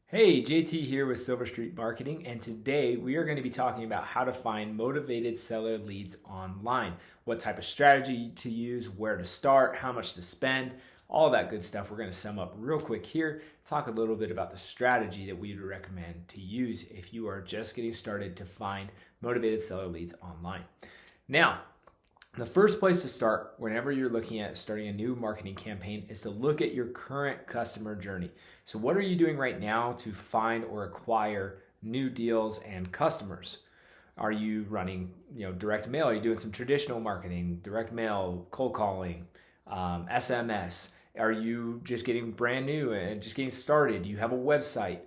Hey, JT here with Silver Street Marketing, and today we are going to be talking about how to find motivated seller leads online, what type of strategy to use, where to start, how much to spend, all that good stuff. We're going to sum up real quick here, talk a little bit about the strategy that we would recommend to use if you are just getting started to find motivated seller leads online. Now, the first place to start whenever you're looking at starting a new marketing campaign is to look at your current customer journey. So what are you doing right now to find or acquire new deals and customers? Are you running, direct mail? Are you doing some traditional marketing, direct mail, cold calling, SMS? Are you just getting brand new and just getting started? Do you have a website?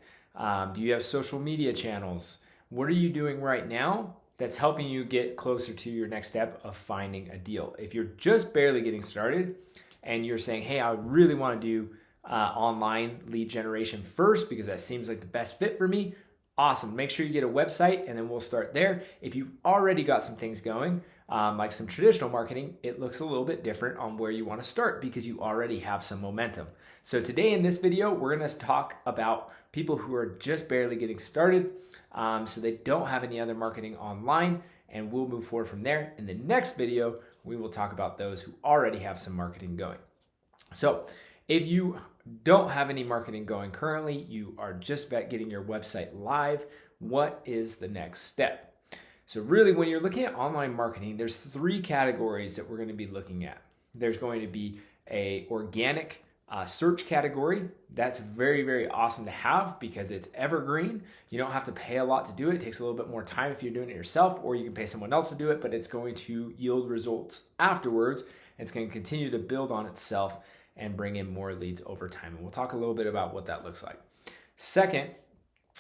Do you have social media channels? What are you doing right now that's helping you get closer to your next step of finding a deal? If you're just barely getting started and you're saying, hey, I really want to do online lead generation first because that seems like the best fit for me, awesome. Make sure you get a website and then we'll start there. If you've already got some things going, like some traditional marketing, it looks a little bit different on where you want to start because you already have some momentum. So today in this video, we're going to talk about people who are just barely getting started, so they don't have any other marketing online, and we'll move forward from there. In the next video, we will talk about those who already have some marketing going. So if you don't have any marketing going currently, you are just about getting your website live, what is the next step? So really, when you're looking at online marketing, there's three categories that we're going to be looking at. There's going to be a organic search category. That's very, very awesome to have because it's evergreen. You don't have to pay a lot to do it. It takes a little bit more time if you're doing it yourself, or you can pay someone else to do it, but it's going to yield results afterwards. It's going to continue to build on itself and bring in more leads over time. And we'll talk a little bit about what that looks like. Second,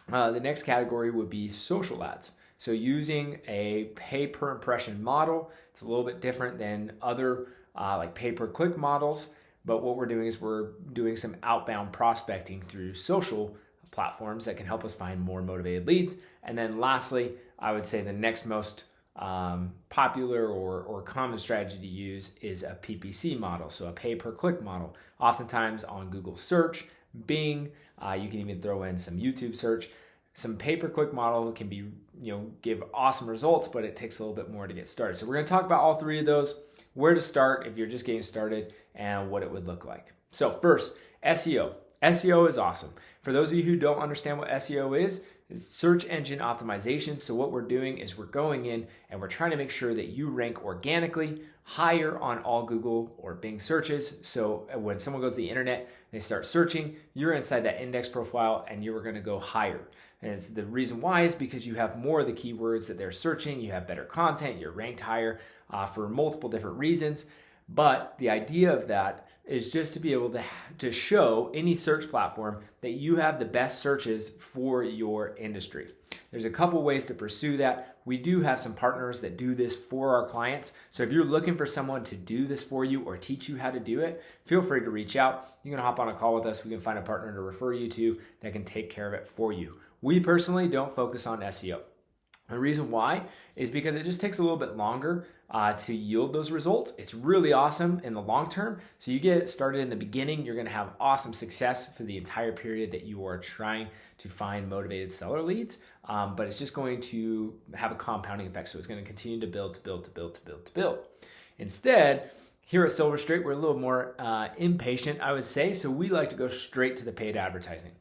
the next category would be social ads. So using a pay per impression model, it's a little bit different than other like pay per click models. But what we're doing is we're doing some outbound prospecting through social platforms that can help us find more motivated leads. And then lastly, I would say the next most popular or common strategy to use is a PPC model, so a pay-per-click model. Oftentimes on Google search, Bing, you can even throw in some YouTube search. Some pay-per-click model can be, give awesome results, but it takes a little bit more to get started. So we're going to talk about all three of those, where to start if you're just getting started, and what it would look like. So first, SEO. SEO is awesome. For those of you who don't understand what SEO is search engine optimization. So what we're doing is we're going in and we're trying to make sure that you rank organically higher on all Google or Bing searches. So when someone goes to the internet, they start searching, you're inside that index profile and you're going to go higher. And the reason why is because you have more of the keywords that they're searching, you have better content, you're ranked higher for multiple different reasons. But the idea of that is just to be able to show any search platform that you have the best searches for your industry. There's a couple ways to pursue that. We do have some partners that do this for our clients. So if you're looking for someone to do this for you or teach you how to do it, feel free to reach out. You can hop on a call with us. We can find a partner to refer you to that can take care of it for you. We personally don't focus on SEO. The reason why is because it just takes a little bit longer to yield those results. It's really awesome in the long term. So you get started in the beginning, you're going to have awesome success for the entire period that you are trying to find motivated seller leads. But it's just going to have a compounding effect. So it's going to continue to build. Instead, here at Silver Street, we're a little more impatient, I would say. So we like to go straight to the paid advertising.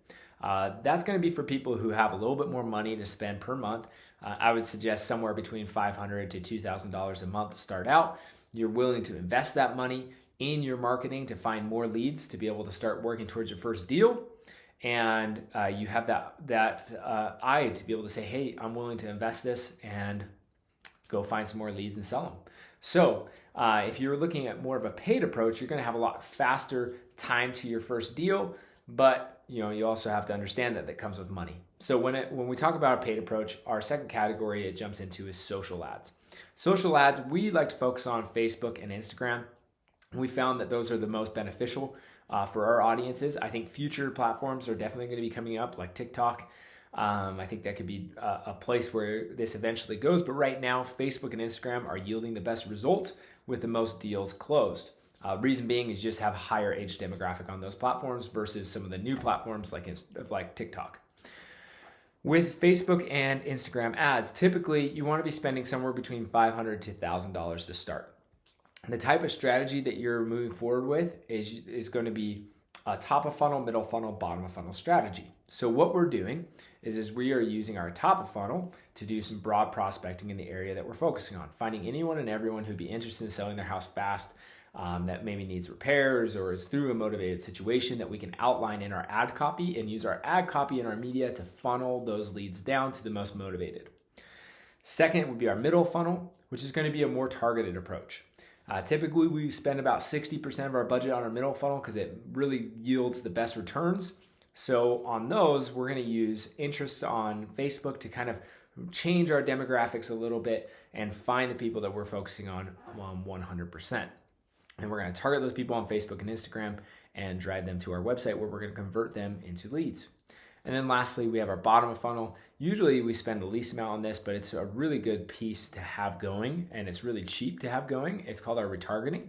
That's going to be for people who have a little bit more money to spend per month. I would suggest somewhere between $500 to $2,000 a month to start out. You're willing to invest that money in your marketing to find more leads to be able to start working towards your first deal. And you have that eye to be able to say, hey, I'm willing to invest this and go find some more leads and sell them. So if you're looking at more of a paid approach, you're going to have a lot faster time to your first deal. But you also have to understand that comes with money. So when we talk about a paid approach, our second category it jumps into is social ads. Social ads, we like to focus on Facebook and Instagram. We found that those are the most beneficial for our audiences. I think future platforms are definitely going to be coming up, like TikTok. I think that could be a place where this eventually goes. But right now, Facebook and Instagram are yielding the best results with the most deals closed. Reason being is you just have a higher age demographic on those platforms versus some of the new platforms like TikTok. With Facebook and Instagram ads, typically you want to be spending somewhere between $500 to $1,000 to start. The type of strategy that you're moving forward with is going to be a top of funnel, middle funnel, bottom of funnel strategy. So what we're doing is we are using our top of funnel to do some broad prospecting in the area that we're focusing on, finding anyone and everyone who'd be interested in selling their house fast, that maybe needs repairs or is through a motivated situation that we can outline in our ad copy and use our ad copy in our media to funnel those leads down to the most motivated. Second would be our middle funnel, which is going to be a more targeted approach. Typically, we spend about 60% of our budget on our middle funnel because it really yields the best returns. So on those, we're going to use interest on Facebook to kind of change our demographics a little bit and find the people that we're focusing on 100%. And we're going to target those people on Facebook and Instagram and drive them to our website where we're going to convert them into leads. And then lastly, we have our bottom of funnel. Usually we spend the least amount on this, but it's a really good piece to have going and it's really cheap to have going. It's called our retargeting.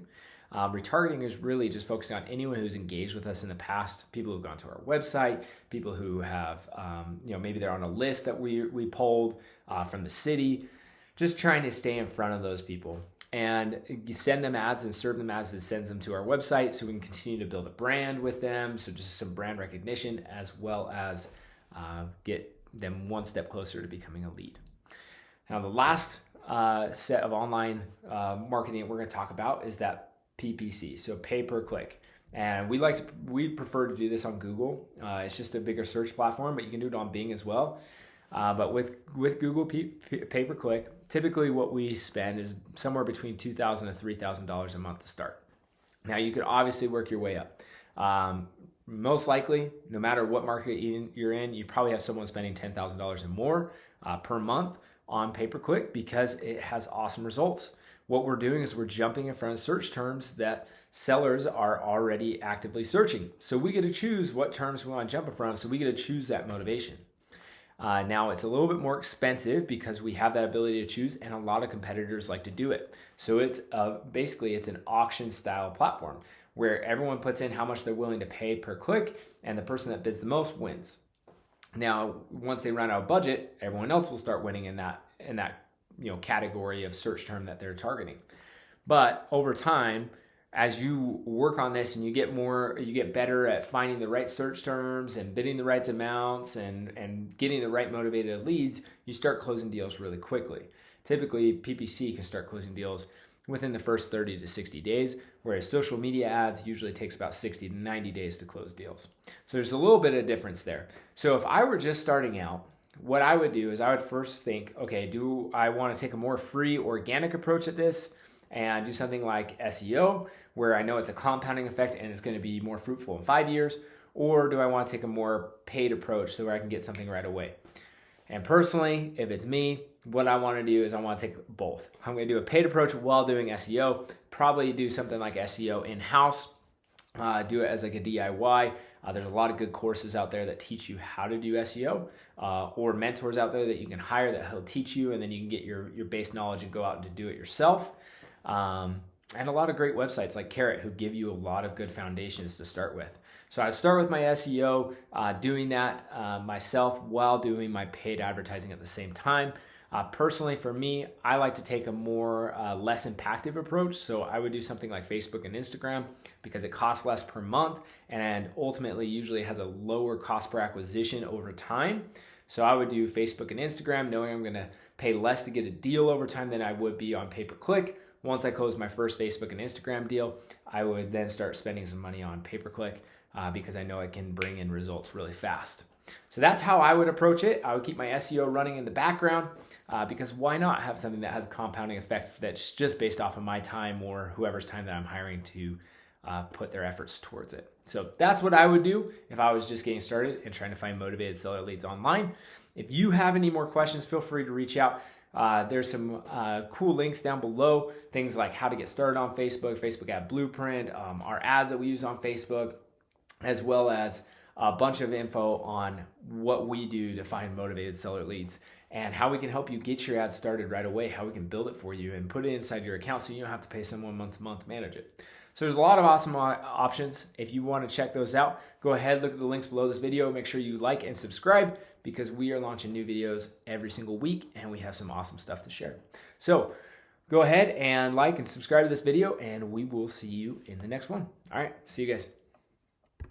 Retargeting is really just focusing on anyone who's engaged with us in the past, people who've gone to our website, people who have, maybe they're on a list that we polled from the city, just trying to stay in front of those people. And you send them ads and serve them ads that sends them to our website so we can continue to build a brand with them. So just some brand recognition as well as get them one step closer to becoming a lead. Now, the last set of online marketing that we're going to talk about is that PPC, so pay per click. And we prefer to do this on Google. It's just a bigger search platform, but you can do it on Bing as well. But with Google pay per click, typically what we spend is somewhere between $2,000 to $3,000 a month to start. Now you could obviously work your way up. Most likely, no matter what market you're in, you probably have someone spending $10,000 or more per month on pay per click because it has awesome results. What we're doing is we're jumping in front of search terms that sellers are already actively searching. So we get to choose what terms we want to jump in front of, so we get to choose that motivation. Now it's a little bit more expensive because we have that ability to choose and a lot of competitors like to do it. So it's basically it's an auction style platform where everyone puts in how much they're willing to pay per click and the person that bids the most wins. Now, once they run out of budget, everyone else will start winning in that category of search term that they're targeting. But over time, as you work on this and you get better at finding the right search terms and bidding the right amounts and getting the right motivated leads, you start closing deals really quickly. Typically, PPC can start closing deals within the first 30 to 60 days, whereas social media ads usually takes about 60 to 90 days to close deals. So there's a little bit of difference there. So if I were just starting out, what I would do is I would first think, okay, do I want to take a more free organic approach at this and do something like SEO, where I know it's a compounding effect and it's going to be more fruitful in 5 years? Or do I want to take a more paid approach so where I can get something right away? And personally, if it's me, what I want to do is I want to take both. I'm going to do a paid approach while doing SEO, probably do something like SEO in-house, do it as like a DIY. There's a lot of good courses out there that teach you how to do SEO, or mentors out there that you can hire that will teach you, and then you can get your base knowledge and go out and do it yourself. And a lot of great websites like Carrot who give you a lot of good foundations to start with. So I start with my SEO, doing that myself while doing my paid advertising at the same time. Personally, for me, I like to take a more less impactful approach. So I would do something like Facebook and Instagram because it costs less per month and ultimately usually has a lower cost per acquisition over time. So I would do Facebook and Instagram knowing I'm going to pay less to get a deal over time than I would be on pay-per-click. Once I close my first Facebook and Instagram deal, I would then start spending some money on pay-per-click because I know I can bring in results really fast. So that's how I would approach it. I would keep my SEO running in the background because why not have something that has a compounding effect that's just based off of my time or whoever's time that I'm hiring to put their efforts towards it. So that's what I would do if I was just getting started and trying to find motivated seller leads online. If you have any more questions, feel free to reach out. There's some cool links down below, things like how to get started on Facebook, Facebook Ad Blueprint, our ads that we use on Facebook, as well as a bunch of info on what we do to find motivated seller leads and how we can help you get your ads started right away, how we can build it for you and put it inside your account so you don't have to pay someone month to month to manage it. So there's a lot of awesome options. If you want to check those out, go ahead, look at the links below this video. Make sure you like and subscribe because we are launching new videos every single week and we have some awesome stuff to share. So go ahead and like and subscribe to this video and we will see you in the next one. All right, see you guys.